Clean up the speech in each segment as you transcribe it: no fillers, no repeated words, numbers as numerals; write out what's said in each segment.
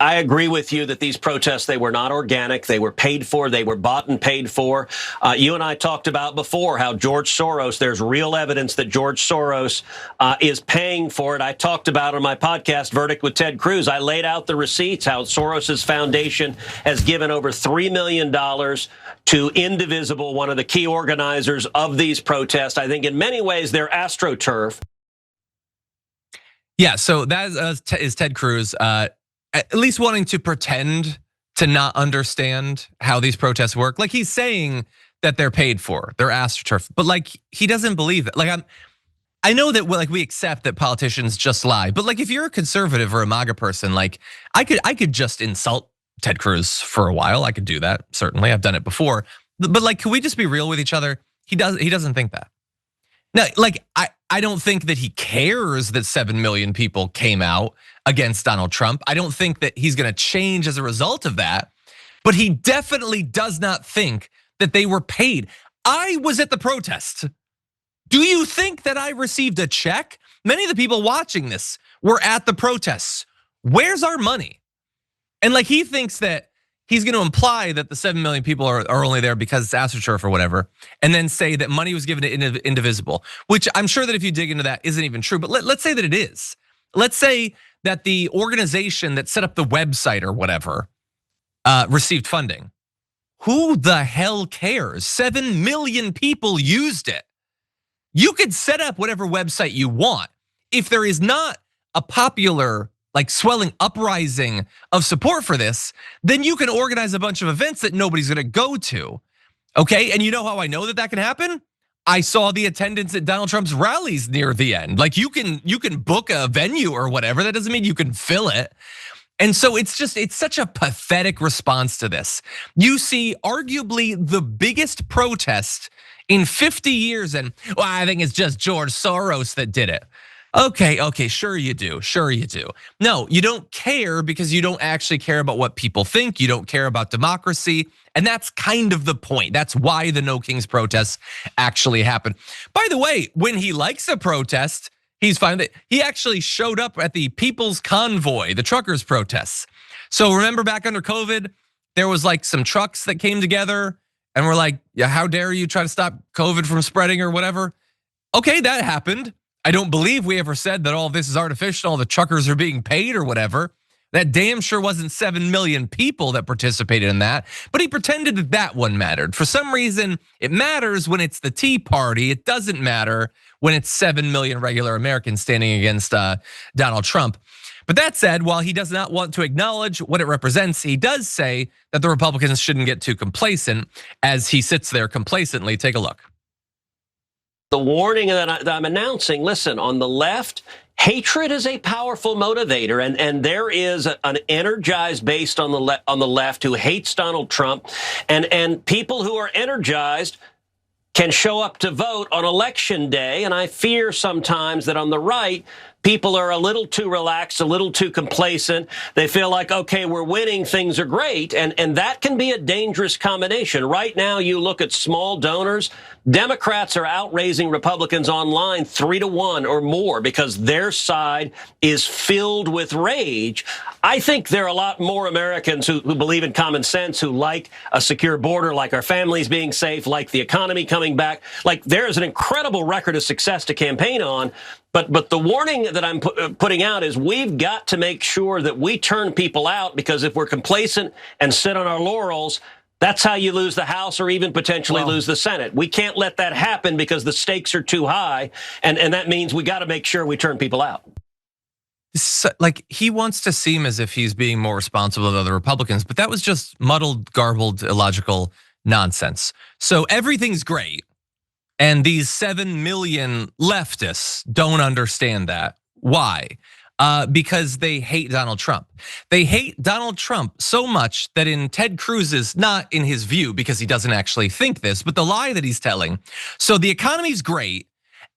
I agree with you that these protests, they were not organic. They were paid for. They were bought and paid for. You and I talked about before how George Soros, there's real evidence that George Soros is paying for it. I talked about on my podcast, Verdict with Ted Cruz. I laid out the receipts, how Soros's foundation has given over $3 million to Indivisible, one of the key organizers of these protests. I think in many ways they're AstroTurf. Yeah, so that is Ted Cruz, at least wanting to pretend to not understand how these protests work. Like he's saying that they're paid for, they're AstroTurf, but like he doesn't believe it. Like I know that like we accept that politicians just lie, but like if you're a conservative or a MAGA person, like I could just insult Ted Cruz for a while. I could do that, certainly. I've done it before. But like, can we just be real with each other? He doesn't think that. Now, like I don't think that he cares that 7 million people came out against Donald Trump. I don't think that he's gonna change as a result of that, but he definitely does not think that they were paid. I was at the protest. Do you think that I received a check? Many of the people watching this were at the protests. Where's our money? And like he thinks that he's gonna imply that the 7 million people are only there because it's AstroTurf or whatever, and then say that money was given to Indivisible, which I'm sure that if you dig into that isn't even true, but let's say that it is. Let's say that the organization that set up the website or whatever received funding. Who the hell cares? 7 million people used it. You could set up whatever website you want. If there is not a popular, like swelling uprising of support for this, then you can organize a bunch of events that nobody's gonna go to, okay? And you know how I know that can happen? I saw the attendance at Donald Trump's rallies near the end. Like you can book a venue or whatever, that doesn't mean you can fill it. And so it's such a pathetic response to this. You see arguably the biggest protest in 50 years and well, I think it's just George Soros that did it. Okay, sure you do. No, you don't care because you don't actually care about what people think. You don't care about democracy. And that's kind of the point. That's why the No Kings protests actually happened. By the way, when he likes a protest, he's fine with it. He actually showed up at the People's Convoy, the truckers' protests. So remember back under COVID, there was like some trucks that came together and were like, yeah, how dare you try to stop COVID from spreading or whatever? Okay, that happened. I don't believe we ever said that all this is artificial, all the truckers are being paid or whatever. That damn sure wasn't 7 million people that participated in that, but he pretended that one mattered. For some reason, it matters when it's the Tea Party. It doesn't matter when it's 7 million regular Americans standing against Donald Trump. But that said, while he does not want to acknowledge what it represents, he does say that the Republicans shouldn't get too complacent as he sits there complacently. Take a look. The warning that I'm announcing, listen, on the left, hatred is a powerful motivator, and there is an energized base on the left who hates Donald Trump, and people who are energized can show up to vote on election day, and I fear sometimes that on the right, people are a little too relaxed, a little too complacent. They feel like, okay, we're winning, things are great, and that can be a dangerous combination. Right now, you look at small donors, Democrats are outraising Republicans online 3-1 or more because their side is filled with rage. I think there are a lot more Americans who believe in common sense, who like a secure border, like our families being safe, like the economy coming back. Like there is an incredible record of success to campaign on. But the warning that I'm putting out is we've got to make sure that we turn people out, because if we're complacent and sit on our laurels, that's how you lose the House or even potentially lose the Senate. We can't let that happen because the stakes are too high. And that means we got to make sure we turn people out. So, like he wants to seem as if he's being more responsible than other Republicans, but that was just muddled, garbled, illogical nonsense. So everything's great. And these 7 million leftists don't understand that. Why? Because they hate Donald Trump. They hate Donald Trump so much that in Ted Cruz's, not in his view, because he doesn't actually think this, but the lie that he's telling. So the economy's great,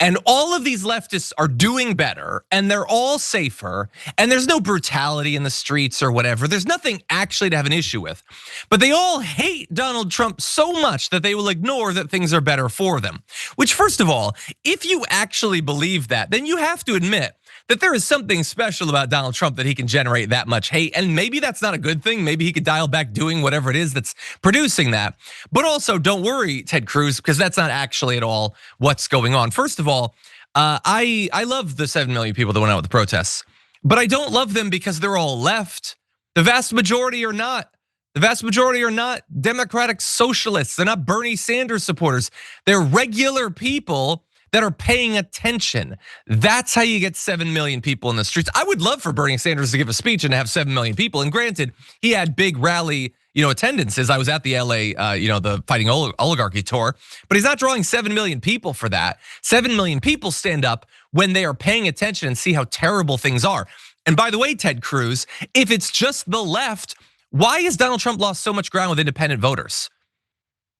and all of these leftists are doing better, and they're all safer, and there's no brutality in the streets or whatever. There's nothing actually to have an issue with. But they all hate Donald Trump so much that they will ignore that things are better for them. Which, first of all, if you actually believe that, then you have to admit that there is something special about Donald Trump that he can generate that much hate. And maybe that's not a good thing. Maybe he could dial back doing whatever it is that's producing that. But also, don't worry, Ted Cruz, because that's not actually at all what's going on. First of all, I love the 7 million people that went out with the protests, but I don't love them because they're all left. The vast majority are not. The vast majority are not democratic socialists. They're not Bernie Sanders supporters. They're regular people that are paying attention. That's how you get 7 million people in the streets. I would love for Bernie Sanders to give a speech and have 7 million people. And granted, he had big rally, attendances. I was at the LA, the Fighting Oligarchy tour, but he's not drawing 7 million people for that. 7 million people stand up when they are paying attention and see how terrible things are. And by the way, Ted Cruz, if it's just the left, why has Donald Trump lost so much ground with independent voters?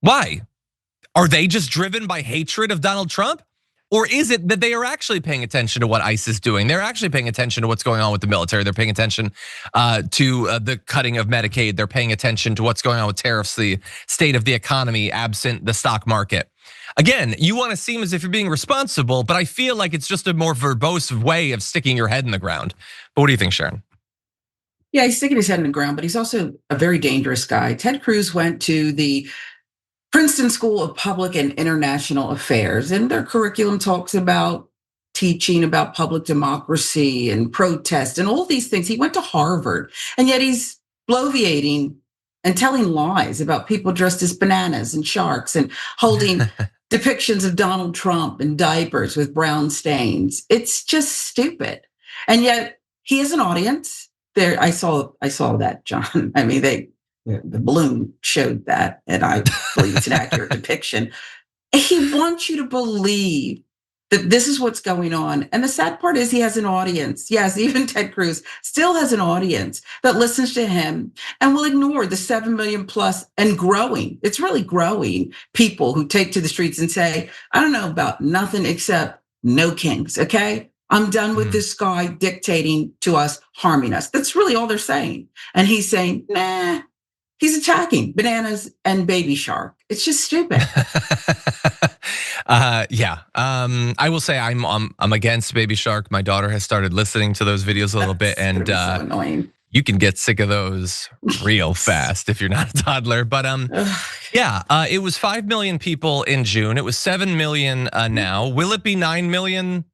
Why? Are they just driven by hatred of Donald Trump? Or is it that they are actually paying attention to what ICE is doing? They're actually paying attention to what's going on with the military. They're paying attention to the cutting of Medicaid. They're paying attention to what's going on with tariffs, the state of the economy, absent the stock market. Again, you want to seem as if you're being responsible, but I feel like it's just a more verbose way of sticking your head in the ground. But what do you think, Sharon? Yeah, he's sticking his head in the ground, but he's also a very dangerous guy. Ted Cruz went to the Princeton School of Public and International Affairs, and their curriculum talks about teaching about public democracy and protest and all these things. He went to Harvard, and yet he's bloviating and telling lies about people dressed as bananas and sharks and holding depictions of Donald Trump in diapers with brown stains. It's just stupid. And yet he has an audience. There, I saw that, John. I mean, the balloon showed that, and I believe it's an accurate depiction. He wants you to believe that this is what's going on. And the sad part is he has an audience. Yes, even Ted Cruz still has an audience that listens to him and will ignore the 7 million plus and growing. It's really growing people who take to the streets and say, I don't know about nothing except no kings, okay? I'm done with this guy dictating to us, harming us. That's really all they're saying. And he's saying, nah. He's attacking bananas and baby shark. It's just stupid. Yeah. I will say I'm against baby shark. My daughter has started listening to those videos a little bit, and so annoying. You can get sick of those real fast if you're not a toddler. But yeah, it was 5 million people in June. It was 7 million now. Will it be 9 million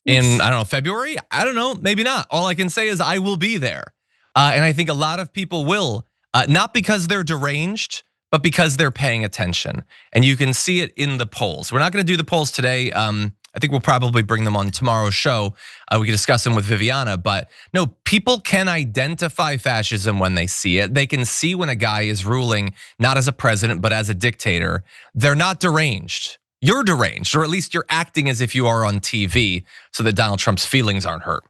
in, I don't know, February? I don't know, maybe not. All I can say is I will be there. And I think a lot of people will. Not because they're deranged, but because they're paying attention. And you can see it in the polls. We're not gonna do the polls today. I think we'll probably bring them on tomorrow's show. We can discuss them with Viviana, but no, people can identify fascism when they see it. They can see when a guy is ruling not as a president, but as a dictator. They're not deranged. You're deranged, or at least you're acting as if you are on TV so that Donald Trump's feelings aren't hurt.